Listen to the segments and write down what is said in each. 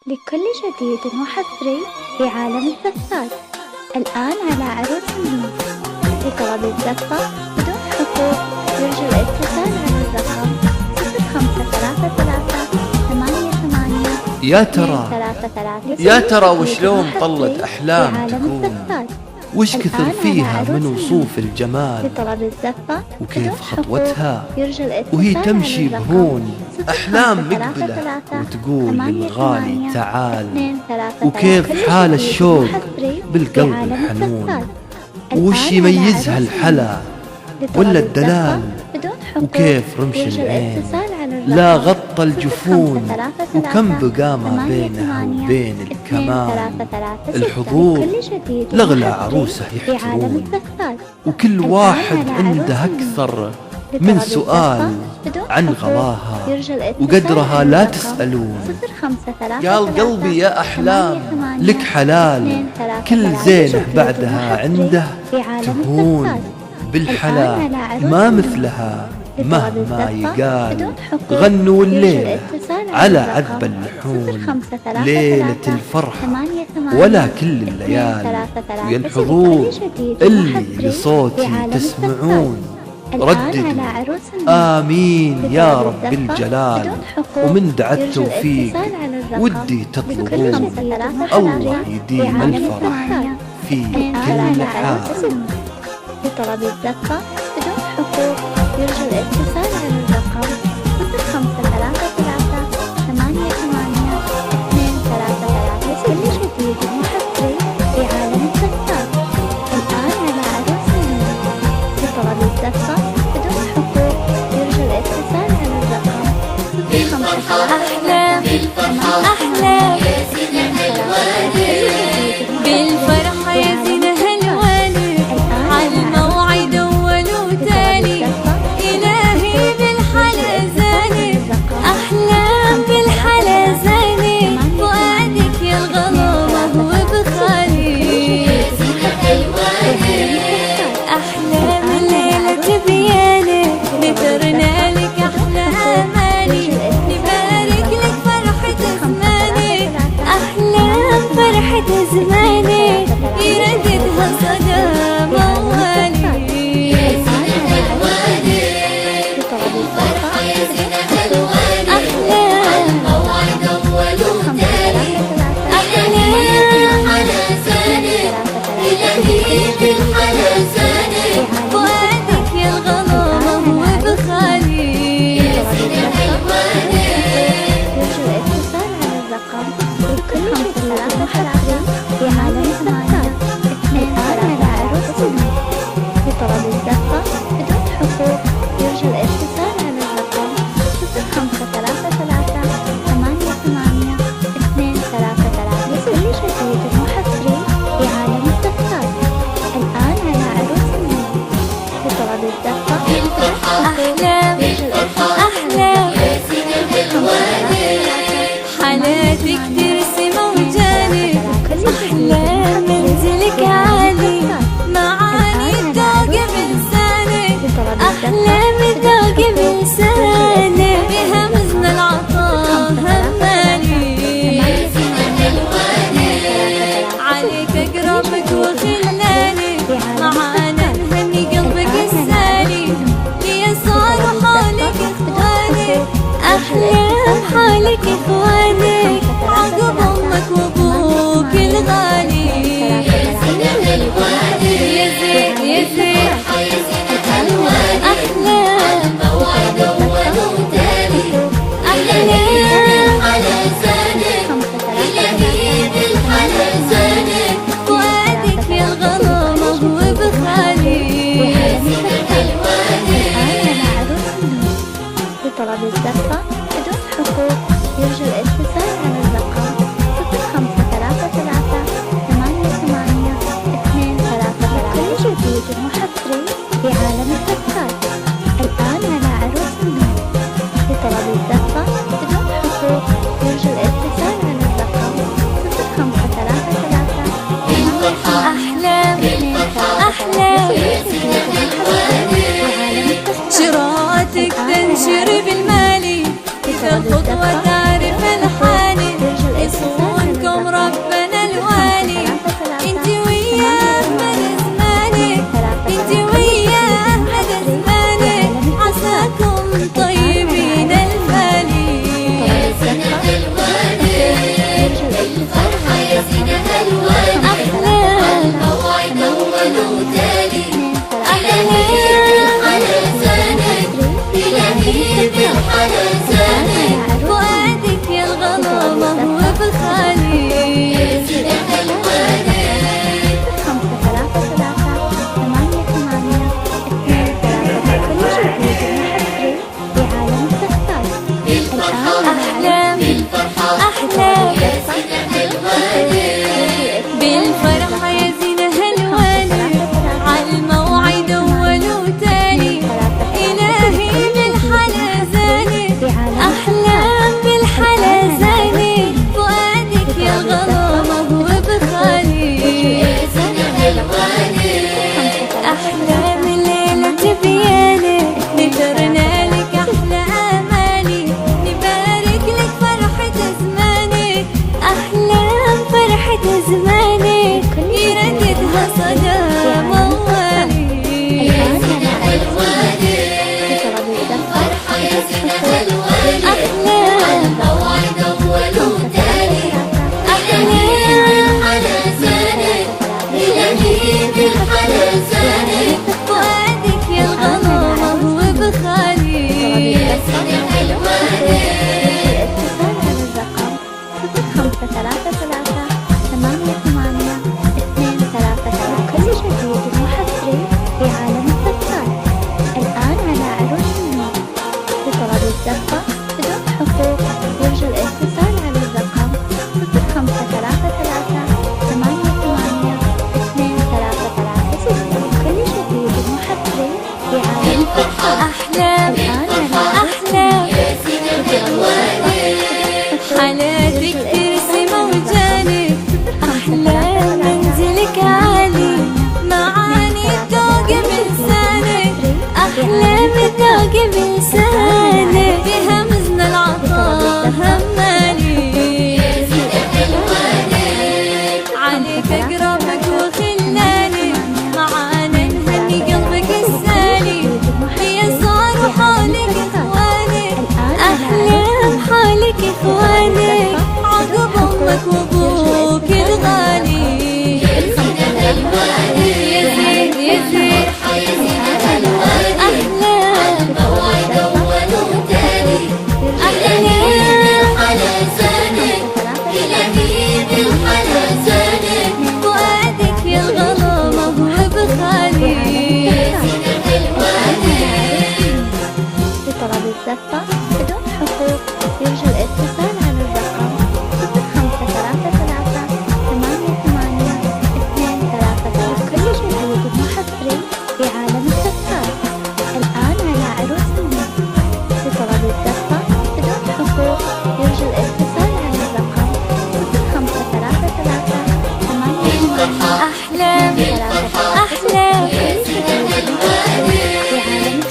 لكل جديد وحصري في عالم الزفات. الآن على عروس النور. لطلب الزفة بدون حقوق يرجى الاتصال على الرقم 0533 يا ترى وشلون طلت أحلام تكون، وش كثر فيها من وصوف الجمال، وكيف خطوتها وهي تمشي بهون، أحلام مقبلة وتقول للغالي تعال، وكيف حال الشوق بالقلب الحنون، وش يميزها الحلا ولا الدلال، وكيف رمش العين لا غطى الجفون، وكم بقى ما بينها وبين الكمال. الحضور لغلى عروسه يحترون، وكل واحد عنده أكثر من سؤال عن غلاها وقدرها لا تسألون. قال قلبي يا أحلام لك حلال، كل زينه بعدها عنده تهون، بالحلا ما مثلها مهما يقال. غنوا الليلة على عذب اللحون، ليلة الفرحة ولا كل الليالي، ويا الحضور اللي لصوتي تسمعون رددوا آمين يا رب الجلال، ومن دعا التوفيق ودي تطلبون، الله يديم الفرح في كل حال. لطلب الزفة بدون حقوق يرجى الاتصال على الرقم 0533 كل جديد وحصري في عالم الزفات. الآن على عروس النور. لطلب الزفة بدون حقوق يرجى الاتصال على الرقم 0533 بالفرحة يا زينة هالوالي، عالموعد أول وتالي، إلهي بالحلا زاني، أحلام بالحلا زاني، فؤادك يا الغلا وهو بخالي، أحلام الليلة تبياني، نذرنا لك أحلى آمالي، نبارك لك فرحة زماني، أحلام فرحة زماني، يرددها صدى موالي. أحلام موعد أول وتالي، أحلام حلا زاني، إلهي بالحلا زاني، فؤادك يا الغلا وهو بخالي. يرجى الاتصال على الرقم 0533 في عالم الزفات. الآن على عروس النور. لطلب الزفة بدون حقوق يرجى الاتصال على الرقم 0533 كل جديد وحصري في عالم الزفات. الآن على عروس النور. لطلب الزفة بدون حقوق يرجى الاتصال أحلام حالاتك ترسم وجاني، أحلام منزلك عالي، معاني الذوق بلساني، أحلام الذوق بلساني، بها مزن العطاء همالي، عليك أقربك وخلاني، معانا نهني قلبك السالي، ليا صاروا حولك إخواني، أحلام حولك إخوانك. كل جديد وحصري في عالم الزفات. الآن على عروس النور. لطلب الزفة بدون حقوق يرجى الاتصال على الرقم 0533882336. كل جديد وحصري في عالم الزفات. أحلام أحلام حالاتك ترسم وجانب، أحلام منزلك عالي، معاني الذوق بلسانك، أحلام الذوق بلسانك، فيها مزن العطاء همالي، عليك أقربك وخلاني، معانا نهني قلبك السالي، هي صار حالك إخوانك، أحلام حالك إخوانك، عقب أمك وأبوك الغالي، يزيد يزيد أحلام موعد أول وتاني، أحلام على زانك، لهيب على زانك، فؤادك يا الغلا موهوب خالي، لطلب الزفة بدون حقوق يرجى الاتصال على الرقم 0533882336. كل جديد وحصري في عالم الزفات. الآن على عروس النور. لطلب الزفة بدون حقوق يرجى الاتصال على الرقم 0533882336. أحلام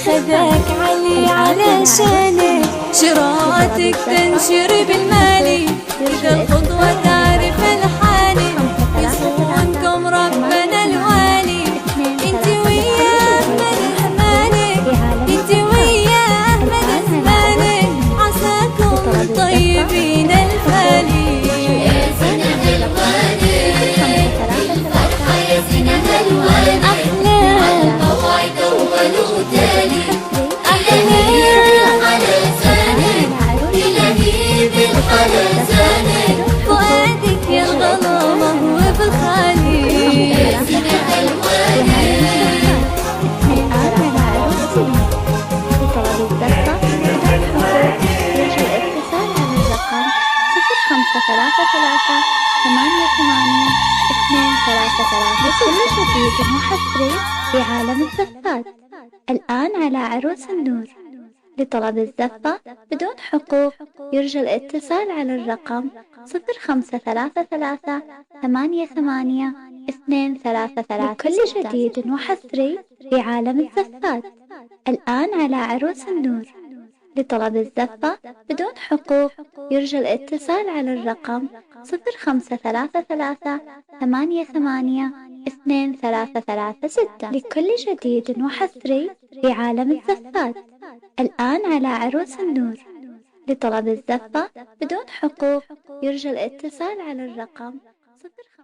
خذاك علي علشانك، شراءتك تنشر بالمالي، إذا الخطوة تعرف الحالي، يصونكم ربنا الوالي، انت وياه أحمد زمانك، انت وياه أحمد زمانك، عساكم طيبين الفالي، يا زينة الوالي، فرحة يا زينة الوالي، أحلام موعد أول وتاني، أحلام على زانك، لهيب على زانك، فؤادك يا الغلا موهوب خالي، يا زينة الوالي. الآن على عروس النور. لطلب الزفة بدون حقوق يرجى الاتصال على الرقم 0533882336. كل جديد وحصري في عالم الزفات. الآن على عروس النور. لطلب الزفة بدون حقوق يرجى الاتصال على الرقم 0533882336. كل جديد وحصري في عالم الزفات. الآن على عروس النور. لطلب الزفة بدون حقوق يرجى الاتصال على الرقم 0533882336. لكل جديد وحصري في عالم الزفات. الآن على عروس النور. لطلب الزفة بدون حقوق يرجى الاتصال على الرقم 05